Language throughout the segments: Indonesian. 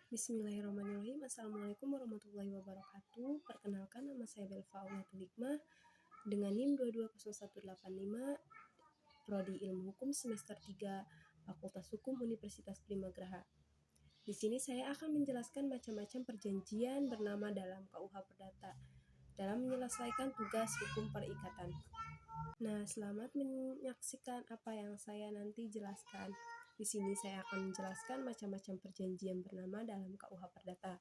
Bismillahirrahmanirrahim. Assalamualaikum warahmatullahi wabarakatuh. Perkenalkan, nama saya Belva Auliatul Hikmah dengan NIM 220185, Prodi Ilmu Hukum semester 3, Fakultas Hukum Universitas Primagraha. Di sini saya akan menjelaskan macam-macam perjanjian bernama dalam KUH Perdata dalam menyelesaikan tugas hukum perikatan. Nah, selamat menyaksikan apa yang saya nanti jelaskan. Di sini saya akan menjelaskan macam-macam perjanjian bernama dalam KUH Perdata.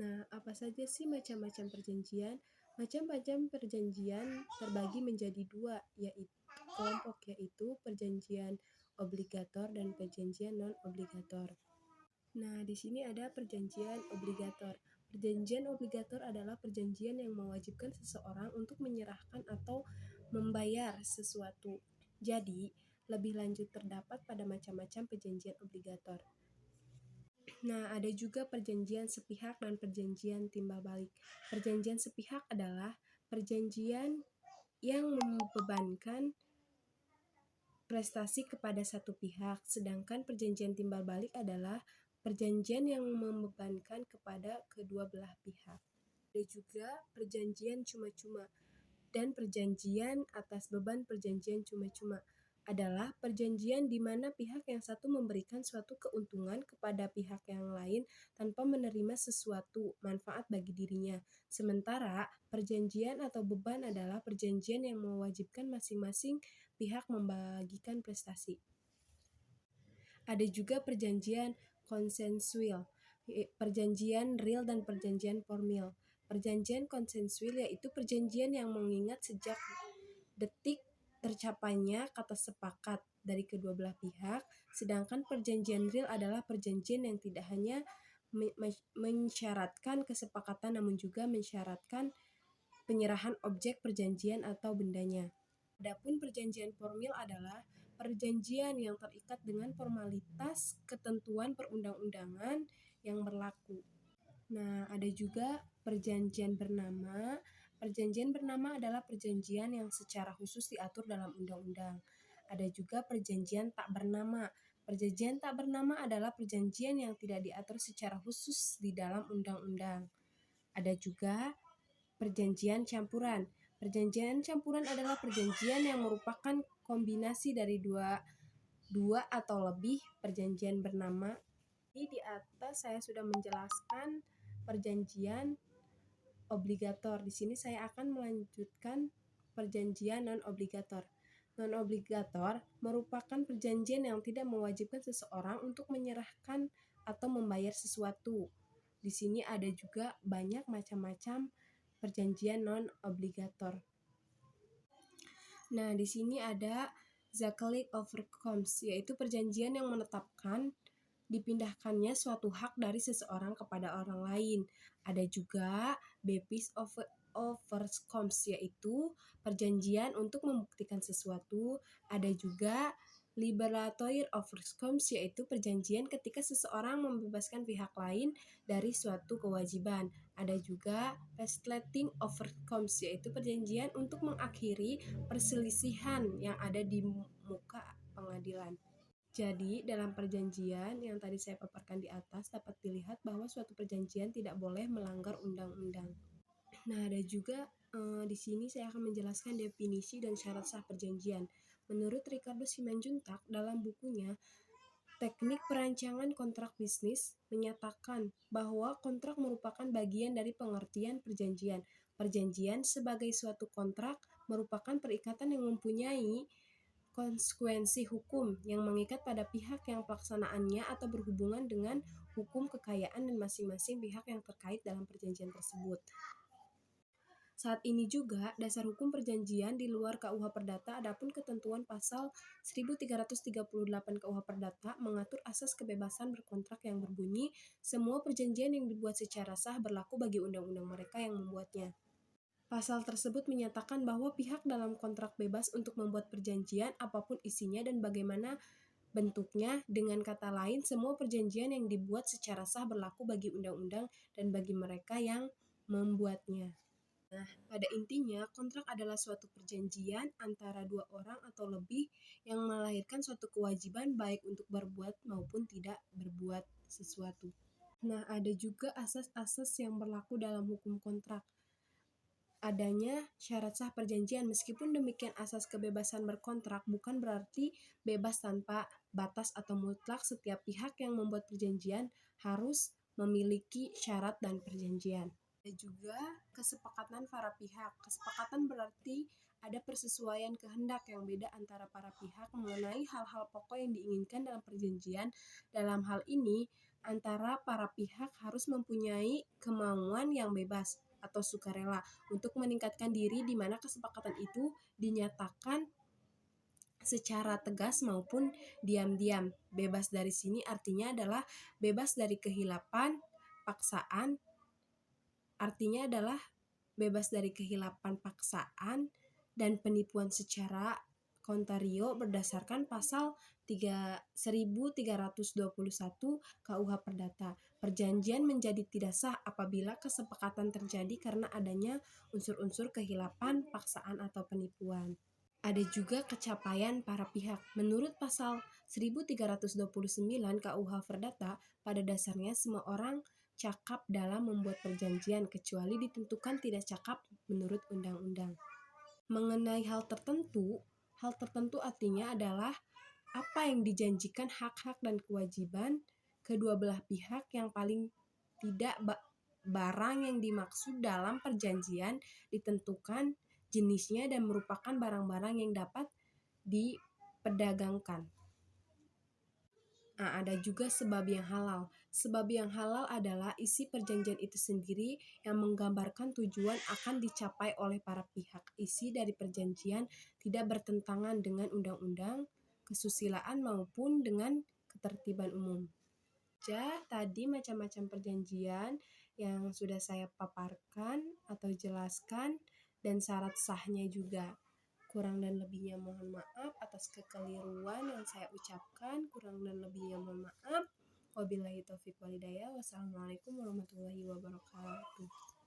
Nah, apa saja sih macam-macam perjanjian? Macam-macam perjanjian terbagi menjadi dua, yaitu perjanjian obligator dan perjanjian non-obligator. Nah, di sini ada perjanjian obligator. Perjanjian obligator adalah perjanjian yang mewajibkan seseorang untuk menyerahkan atau membayar sesuatu. Jadi, lebih lanjut terdapat pada macam-macam perjanjian obligator. Nah, ada juga perjanjian sepihak dan perjanjian timbal balik. Perjanjian sepihak adalah perjanjian yang membebankan prestasi kepada satu pihak, sedangkan perjanjian timbal balik adalah perjanjian yang membebankan kepada kedua belah pihak. Ada juga perjanjian cuma-cuma dan perjanjian atas beban. Perjanjian cuma-cuma adalah perjanjian di mana pihak yang satu memberikan suatu keuntungan kepada pihak yang lain tanpa menerima sesuatu manfaat bagi dirinya. Sementara perjanjian atau beban adalah perjanjian yang mewajibkan masing-masing pihak membagikan prestasi. Ada juga perjanjian konsensual, perjanjian real dan perjanjian formil. Perjanjian konsensual yaitu perjanjian yang mengingat sejak detik tercapainya kata sepakat dari kedua belah pihak, sedangkan perjanjian real adalah perjanjian yang tidak hanya mensyaratkan kesepakatan namun juga mensyaratkan penyerahan objek perjanjian atau bendanya. Adapun perjanjian formil adalah perjanjian yang terikat dengan formalitas ketentuan perundang-undangan yang berlaku. Nah, ada juga perjanjian bernama. Perjanjian bernama adalah perjanjian yang secara khusus diatur dalam undang-undang. Ada juga perjanjian tak bernama. Perjanjian tak bernama adalah perjanjian yang tidak diatur secara khusus di dalam undang-undang. Ada juga perjanjian campuran. Perjanjian campuran adalah perjanjian yang merupakan kombinasi dari dua atau lebih perjanjian bernama. Di atas saya sudah menjelaskan perjanjian obligator. Di sini saya akan melanjutkan perjanjian non-obligator. Non-obligator merupakan perjanjian yang tidak mewajibkan seseorang untuk menyerahkan atau membayar sesuatu. Di sini ada juga banyak macam-macam perjanjian non-obligator. Nah, di sini ada Zakalik Overcomes, yaitu perjanjian yang menetapkan dipindahkannya suatu hak dari seseorang kepada orang lain. Ada juga Bevis Overcomes, yaitu perjanjian untuk membuktikan sesuatu. Ada juga Liberatory Overcomes, yaitu perjanjian ketika seseorang membebaskan pihak lain dari suatu kewajiban. Ada juga Facilitating Overcomes, yaitu perjanjian untuk mengakhiri perselisihan yang ada di muka pengadilan. Jadi, dalam perjanjian yang tadi saya paparkan di atas dapat dilihat bahwa suatu perjanjian tidak boleh melanggar undang-undang. Nah, ada juga di sini saya akan menjelaskan definisi dan syarat sah perjanjian. Menurut Ricardo Simanjuntak dalam bukunya Teknik Perancangan Kontrak Bisnis menyatakan bahwa kontrak merupakan bagian dari pengertian perjanjian. Perjanjian sebagai suatu kontrak merupakan perikatan yang mempunyai konsekuensi hukum yang mengikat pada pihak yang pelaksanaannya atau berhubungan dengan hukum kekayaan dan masing-masing pihak yang terkait dalam perjanjian tersebut. Saat ini juga dasar hukum perjanjian di luar KUH Perdata, adapun ketentuan pasal 1338 KUH Perdata mengatur asas kebebasan berkontrak yang berbunyi semua perjanjian yang dibuat secara sah berlaku bagi undang-undang mereka yang membuatnya. Pasal tersebut menyatakan bahwa pihak dalam kontrak bebas untuk membuat perjanjian apapun isinya dan bagaimana bentuknya. Dengan kata lain, semua perjanjian yang dibuat secara sah berlaku bagi undang-undang dan bagi mereka yang membuatnya. Pada intinya, kontrak adalah suatu perjanjian antara dua orang atau lebih yang melahirkan suatu kewajiban baik untuk berbuat maupun tidak berbuat sesuatu. Nah, ada juga asas-asas yang berlaku dalam hukum kontrak. Adanya syarat sah perjanjian. Meskipun demikian, asas kebebasan berkontrak bukan berarti bebas tanpa batas atau mutlak. Setiap pihak yang membuat perjanjian harus memiliki syarat dan perjanjian. Ada juga kesepakatan para pihak. Kesepakatan berarti ada persesuaian kehendak yang beda antara para pihak mengenai hal-hal pokok yang diinginkan dalam perjanjian. Dalam hal ini, antara para pihak harus mempunyai kemauan yang bebas atau sukarela untuk meningkatkan diri, di mana kesepakatan itu dinyatakan secara tegas maupun diam-diam. Bebas dari sini artinya adalah bebas dari kehilapan, paksaan, artinya adalah bebas dari kehilapan, paksaan, dan penipuan secara kontario berdasarkan pasal 1321 KUH Perdata. Perjanjian menjadi tidak sah apabila kesepakatan terjadi karena adanya unsur-unsur kehilapan, paksaan, atau penipuan. Ada juga kecapaian para pihak. Menurut pasal 1329 KUH Perdata, pada dasarnya semua orang cakap dalam membuat perjanjian kecuali ditentukan tidak cakap menurut undang-undang. Mengenai hal tertentu artinya adalah apa yang dijanjikan, hak-hak dan kewajiban kedua belah pihak, yang paling tidak barang yang dimaksud dalam perjanjian ditentukan jenisnya dan merupakan barang-barang yang dapat diperdagangkan. Ada juga sebab yang halal. Sebab yang halal adalah isi perjanjian itu sendiri yang menggambarkan tujuan akan dicapai oleh para pihak. Isi dari perjanjian tidak bertentangan dengan undang-undang, kesusilaan maupun dengan ketertiban umum. Tadi macam-macam perjanjian yang sudah saya paparkan atau jelaskan, dan syarat sahnya juga. Kurang dan lebihnya mohon maaf atas kekeliruan yang saya ucapkan. Kurang dan lebihnya mohon maaf. Wabillahi taufiq walhidayah. Wassalamualaikum warahmatullahi wabarakatuh.